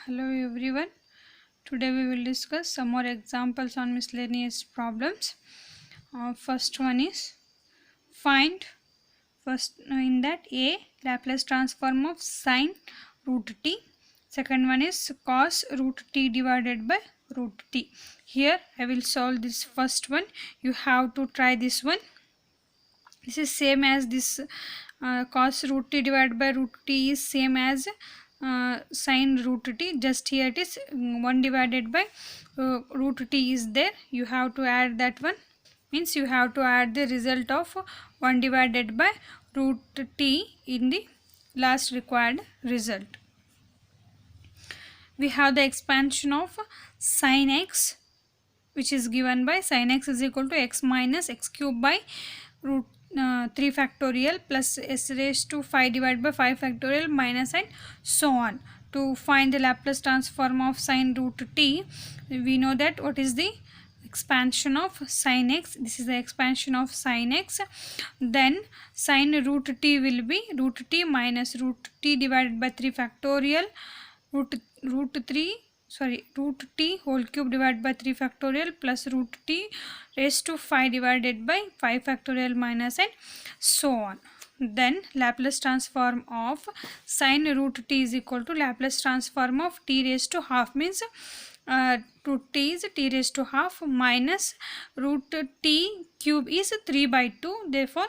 Hello everyone. Today we will discuss some more examples on miscellaneous problems. First one is find first in that a Laplace transform of sine root t. Second one is cos root t divided by root t. Here I will solve this first one. You have to try this one. This is same as this cos root t divided by root t is same as sine root t. Just here it is 1 divided by root t is there. You have to add that one. Means you have to add the result of 1 divided by root t in the last required result. We have the expansion of sin x, which is given by sin x is equal to x minus x cube by root 3 factorial plus s raised to 5 divided by 5 factorial minus and so on. To find the Laplace transform of sin root t, we know that what is the expansion of sin x. This is the expansion of sin x. Then sin root t will be root t minus root t divided by 3 factorial root t whole cube divided by 3 factorial plus root t raised to 5 divided by 5 factorial minus and so on. Then Laplace transform of sin root t is equal to Laplace transform of t raised to half, means root t is t raised to half minus root t cube is 3 by 2. Therefore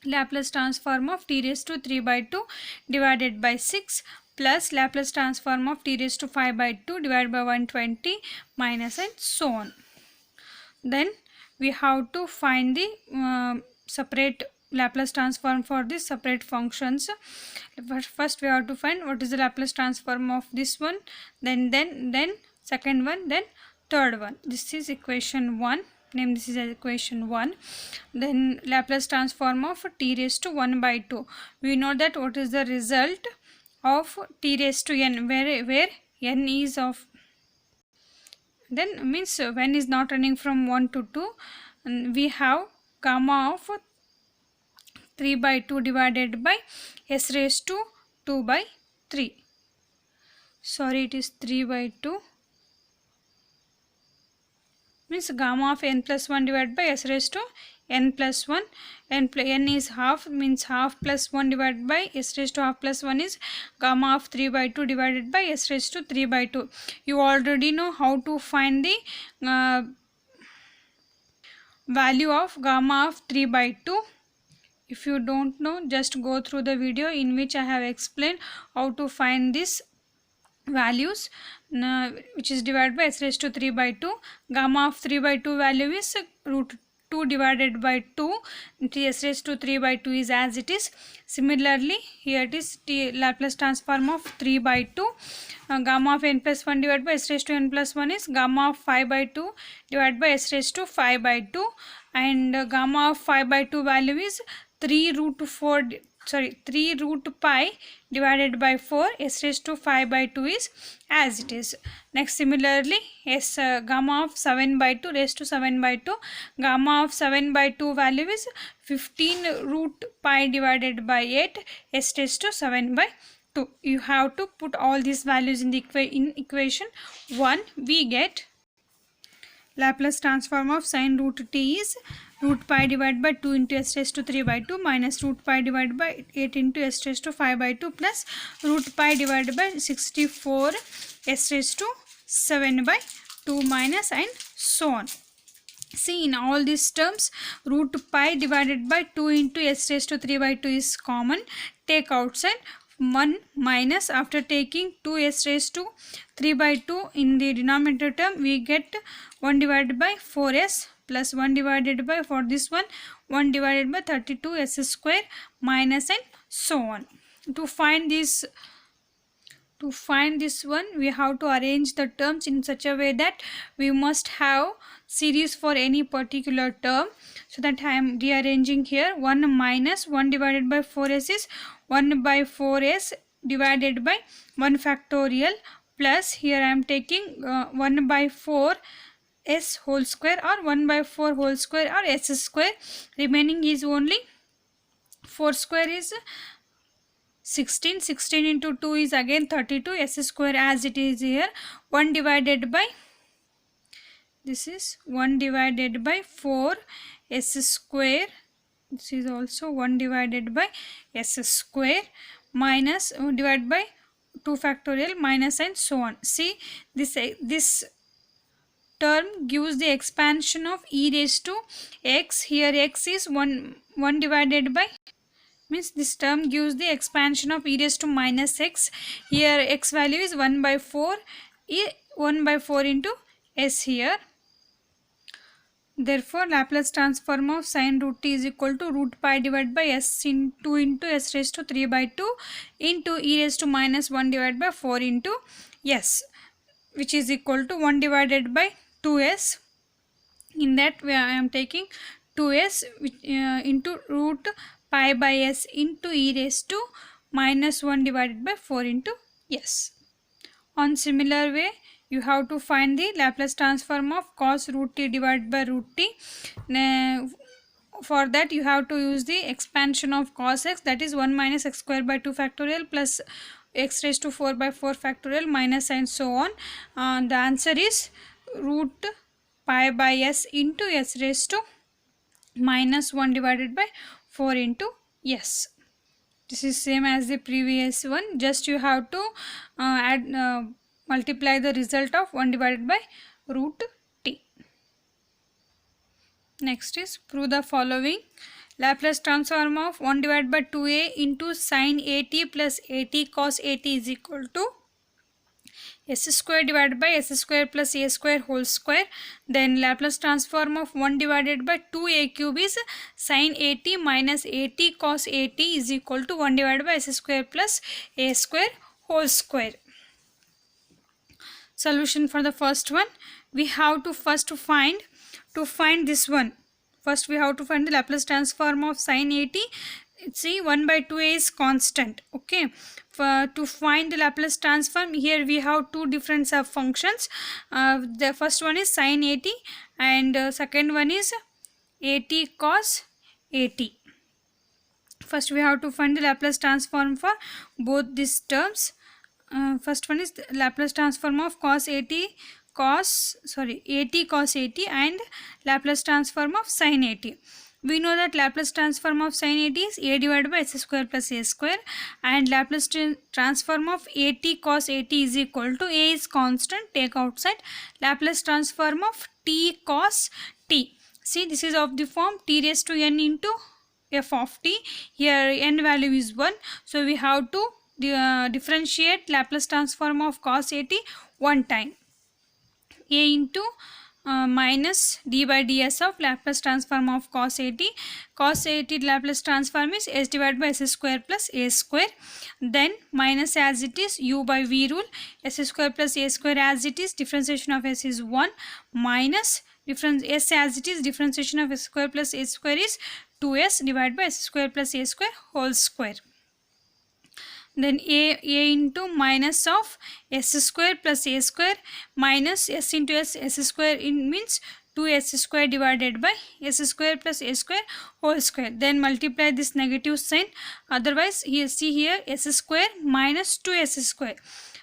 Laplace transform of t raised to 3 by 2 divided by 6 plus Laplace transform of t raised to 5 by 2 divided by 120 minus and so on. Then we have to find the separate Laplace transform for these separate functions. First we have to find what is the Laplace transform of this one, then second one, then third one. This is equation 1. Name this is equation 1. Then Laplace transform of t raised to 1 by 2. We know that what is the result of t raised to n, where n is of, then means when is not running from 1 to 2, and we have gamma of 3 by 2 divided by s raised to 2 by 3. Sorry, it is 3 by 2. Means gamma of n plus 1 divided by s raised to n plus 1. N is half, means half plus 1 divided by s raised to half plus 1 is gamma of 3 by 2 divided by s raised to 3 by 2. You already know how to find the value of gamma of 3 by 2. If you don't know, just go through the video in which I have explained how to find this values, which is divided by s raised to 3 by 2. Gamma of 3 by 2 value is root 2 divided by 2. S raised to 3 by 2 is as it is. Similarly, here it is Laplace transform of 3 by 2. Gamma of n plus 1 divided by s raised to n plus 1 is gamma of 5 by 2 divided by s raised to 5 by 2. And gamma of 5 by 2 value is 3 root pi divided by 4. S raised to 5 by 2 is as it is. Next, similarly, gamma of 7 by 2 raised to 7 by 2. Gamma of 7 by 2 value is 15 root pi divided by 8. S raised to 7 by 2. You have to put all these values in the equation 1. We get Laplace transform of sin root t is root pi divided by 2 into s raised to 3 by 2 minus root pi divided by 8 into s raised to 5 by 2 plus root pi divided by 64 s raised to 7 by 2 minus and so on. See, in all these terms, root pi divided by 2 into s raised to 3 by 2 is common. Take outside 1 minus, after taking 2s raised to 3 by 2 in the denominator term, we get 1 divided by 4s plus 1 divided by, for this one, 1 divided by 32s square minus and so on. To find this one, we have to arrange the terms in such a way that we must have series for any particular term. So that I am rearranging here. 1 minus 1 divided by 4s is 1 by 4s divided by 1 factorial plus, here I am taking 1 by 4 s whole square or 1 by 4 whole square or s square. Remaining is only 4 square is 16. 16 into 2 is again 32. S square as it is here. 1 divided by, this is 1 divided by 4 s square. This is also 1 divided by s square minus divided by 2 factorial minus and so on. See, this term gives the expansion of e raised to x. Here x is 1 divided by, means this term gives the expansion of e raised to minus x. Here x value is 1 by 4, 1 by 4 into s here. Therefore, Laplace transform of sin root t is equal to root pi divided by s into s raised to 3 by 2 into e raised to minus 1 divided by 4 into s, which is equal to 1 divided by 2s. In that way, I am taking 2s into root pi by s into e raised to minus 1 divided by 4 into s. On similar way, you have to find the Laplace transform of cos root t divided by root t. For that, you have to use the expansion of cos x, that is 1 minus x square by 2 factorial plus x raised to 4 by 4 factorial minus and so on. The answer is root pi by s into s raised to minus 1 divided by 4 into s. This is same as the previous one, just you have to multiply the result of 1 divided by root t. Next is prove the following. Laplace transform of 1 divided by 2a into sin at plus at cos at is equal to s square divided by s square plus a square whole square. Then Laplace transform of 1 divided by 2a cube is sin at minus at cos at is equal to 1 divided by s square plus a square whole square. Solution for the first one, we have to first find this one. First we have to find the Laplace transform of sin at. See, 1 by 2a is constant. Okay, to find the Laplace transform, here we have two different sub functions. The first one is sin at and second one is at cos at. First we have to find the Laplace transform for both these terms. First one is the Laplace transform of cos at cos at and Laplace transform of sin at. We know that Laplace transform of sin at is a divided by s square plus a square, and Laplace transform of at cos at is equal to a is constant, take outside, Laplace transform of t cos t. See, this is of the form t raised to n into f of t. Here n value is 1, so we have to differentiate Laplace transform of cos at one time. A into minus d by ds of Laplace transform of cos at. Cos at Laplace transform is s divided by s square plus a square. Then minus as it is u by v rule, s square plus a square as it is, differentiation of s is 1, minus s as it is, differentiation of s square plus a square is 2s divided by s square plus a square whole square. Then a into minus of s square plus a square minus s into s square means 2s square divided by s square plus a square whole square. Then multiply this negative sign, otherwise here see here s square minus 2s square.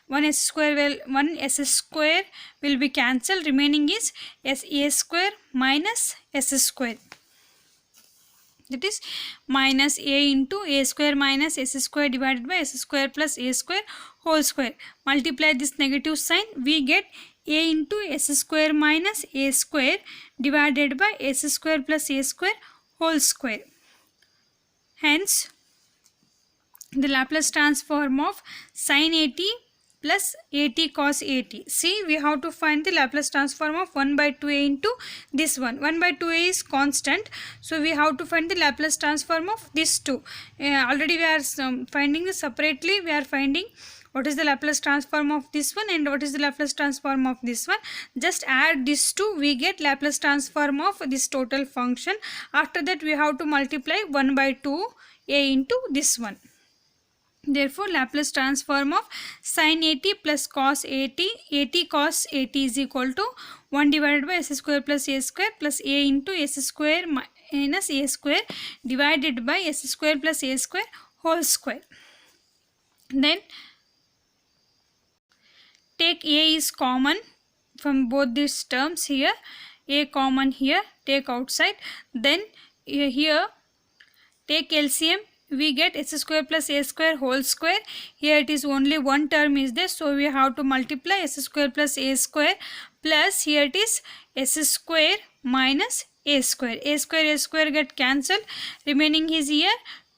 One s square will be cancelled, remaining is a square minus s square. That is minus a into a square minus s square divided by s square plus a square whole square. Multiply this negative sign, we get a into s square minus a square divided by s square plus a square whole square. Hence, the Laplace transform of sin at plus at cos at. See, we have to find the Laplace transform of 1 by 2a into this one. 1 by 2a is constant, so we have to find the Laplace transform of this two. Already we are finding this separately. We are finding what is the Laplace transform of this one and what is the Laplace transform of this one. Just add these two, we get Laplace transform of this total function. After that, we have to multiply 1 by 2a into this one. Therefore, Laplace transform of sin at plus cos at cos at is equal to 1 divided by s square plus a square plus a into s square minus a square divided by s square plus a square whole square. Then take a is common from both these terms. Here a common, here take outside. Then here take LCM, we get s square plus a square whole square. Here it is only one term is there, so we have to multiply s square plus a square, plus here it is s square minus a square. A square get cancelled. Remaining is here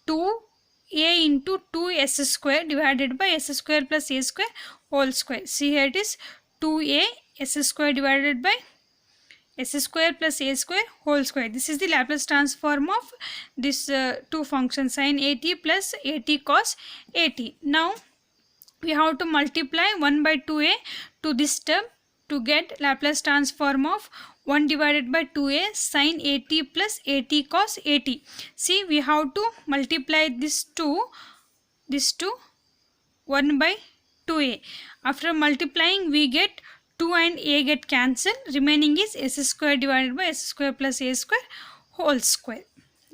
2a into 2s square divided by s square plus a square whole square. See, here it is 2a s square divided by s square plus a square whole square. This is the Laplace transform of this two functions, sin at plus at cos at. Now we have to multiply 1 by 2a to this term to get Laplace transform of 1 divided by 2a sin at plus at cos at. See, we have to multiply this 1 by 2a. After multiplying, we get 2 and a get cancelled. Remaining is s square divided by s square plus a square whole square.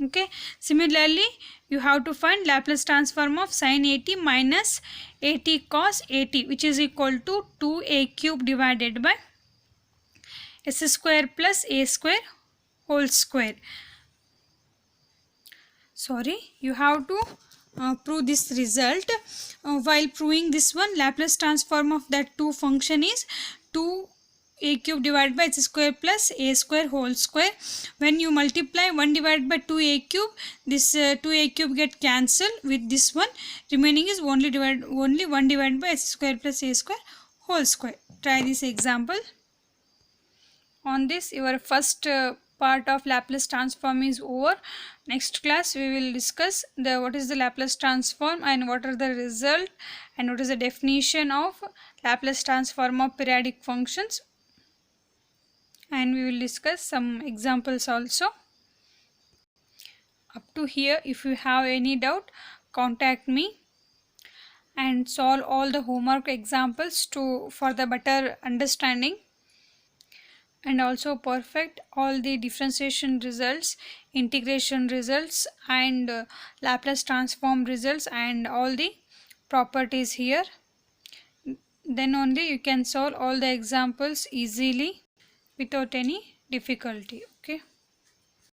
Okay. Similarly, you have to find Laplace transform of sin at minus at cos at, which is equal to 2a cube divided by s square plus a square whole square. Sorry, you have to prove this result. While proving this one, Laplace transform of that two function is 2a cube divided by s square plus a square whole square. When you multiply 1 divided by 2a cube, this 2a cube get cancelled with this one. Remaining is only 1 divided by s square plus a square whole square. Try this example. On this, your first part of Laplace transform is over. Next class we will discuss what is the Laplace transform and what are the result and what is the definition of Laplace transform of periodic functions, and we will discuss some examples also. Up to here, if you have any doubt, contact me and solve all the homework examples for the better understanding, and also perfect all the differentiation results, integration results, and Laplace transform results and all the properties here. Then only you can solve all the examples easily without any difficulty. Okay.